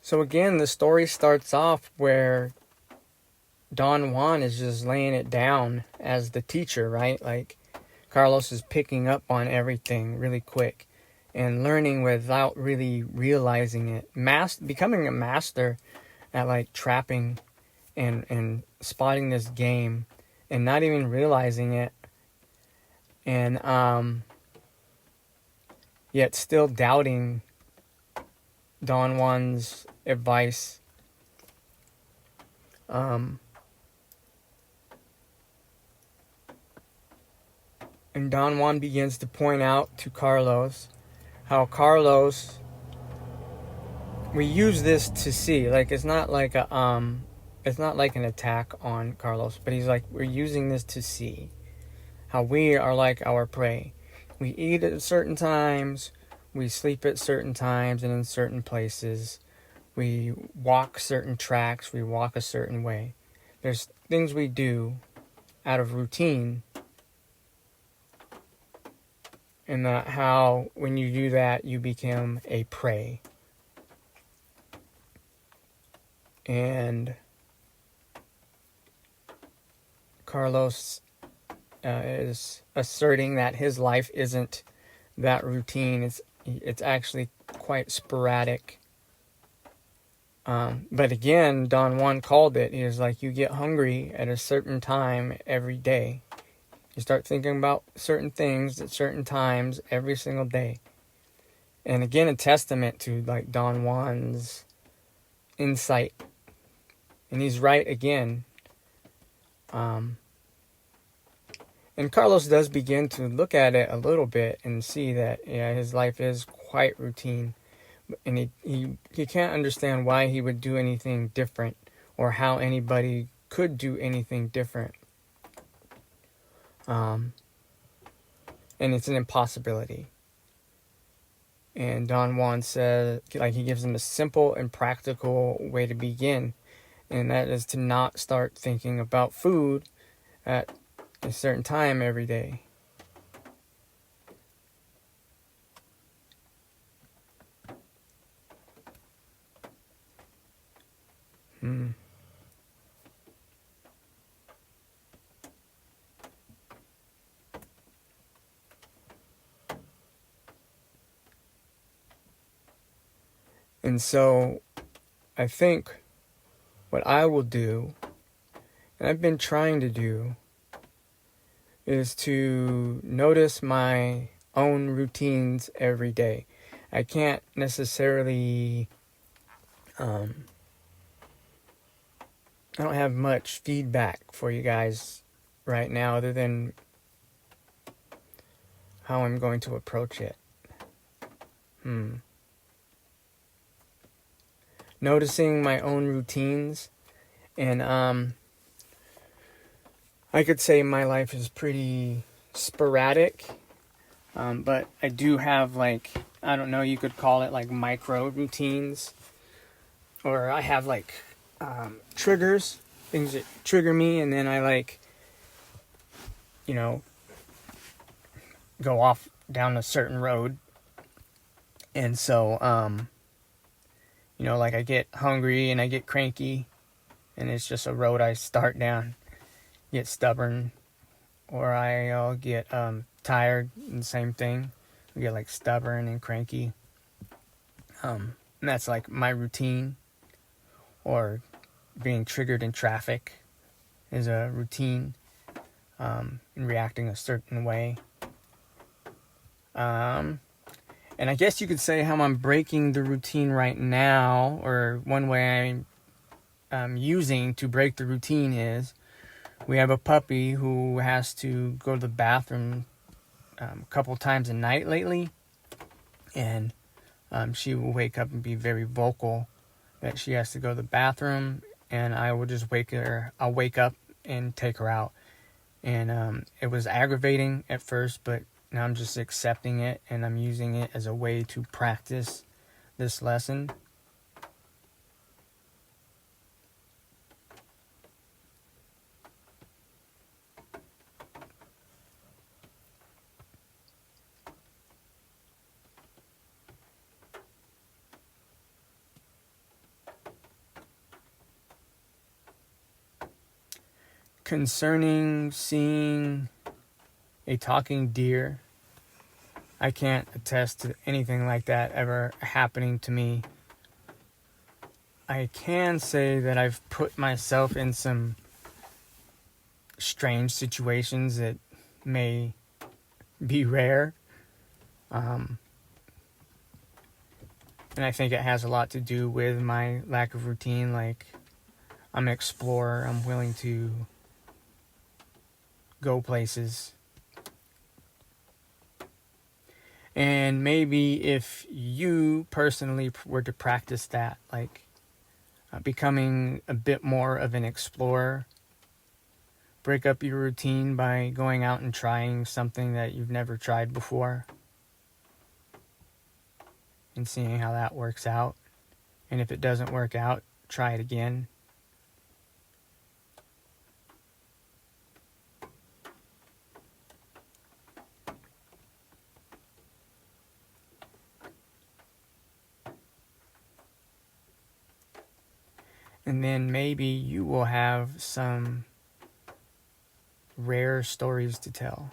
So again, the story starts off where Don Juan is just laying it down as the teacher, right? Like Carlos is picking up on everything really quick and learning without really realizing it. Becoming a master at like trapping and spotting this game and not even realizing it. And yet still doubting Don Juan's advice. And Don Juan begins to point out to Carlos how Carlos, we use this to see, like it's not like it's not like an attack on Carlos, but he's like, we're using this to see how we are like our prey. We eat at certain times, we sleep at certain times and in certain places. We walk certain tracks, we walk a certain way. There's things we do out of routine, and that how when you do that you become a prey. And Carlos is asserting that his life isn't that routine. It's actually quite sporadic. But again, Don Juan called it. He was like, you get hungry at a certain time every day. You start thinking about certain things at certain times every single day. And again, a testament to like Don Juan's insight. And he's right again. And Carlos does begin to look at it a little bit and see that his life is quite routine. And he can't understand why he would do anything different or how anybody could do anything different. And it's an impossibility. And Don Juan says, like, he gives him a simple and practical way to begin, and that is to not start thinking about food at a certain time every day. And so I think what I will do, and I've been trying to do, is to notice my own routines every day. I can't necessarily, I don't have much feedback for you guys right now other than how I'm going to approach it. Noticing my own routines, and I could say my life is pretty sporadic, but I do have, like, I don't know, you could call it like micro routines, or I have like triggers, things that trigger me, and then I like, go off down a certain road. And so like I get hungry and I get cranky, and it's just a road I start down. Get stubborn, or I'll get tired, and the same thing. I get like stubborn and cranky. And that's like my routine. Or being triggered in traffic is a routine, and reacting a certain way. And I guess you could say how I'm breaking the routine right now, or one way I'm using to break the routine is, we have a puppy who has to go to the bathroom a couple times a night lately, and she will wake up and be very vocal that she has to go to the bathroom, and I will just I'll wake up and take her out. And it was aggravating at first, but now I'm just accepting it, and I'm using it as a way to practice this lesson. concerning seeing a talking deer, I can't attest to anything like that ever happening to me. I can say that I've put myself in some strange situations that may be rare. And I think it has a lot to do with my lack of routine. Like, I'm an explorer. I'm willing to go places. And maybe if you personally were to practice that, like becoming a bit more of an explorer, break up your routine by going out and trying something that you've never tried before and seeing how that works out. And if it doesn't work out, try it again. And then maybe you will have some rare stories to tell.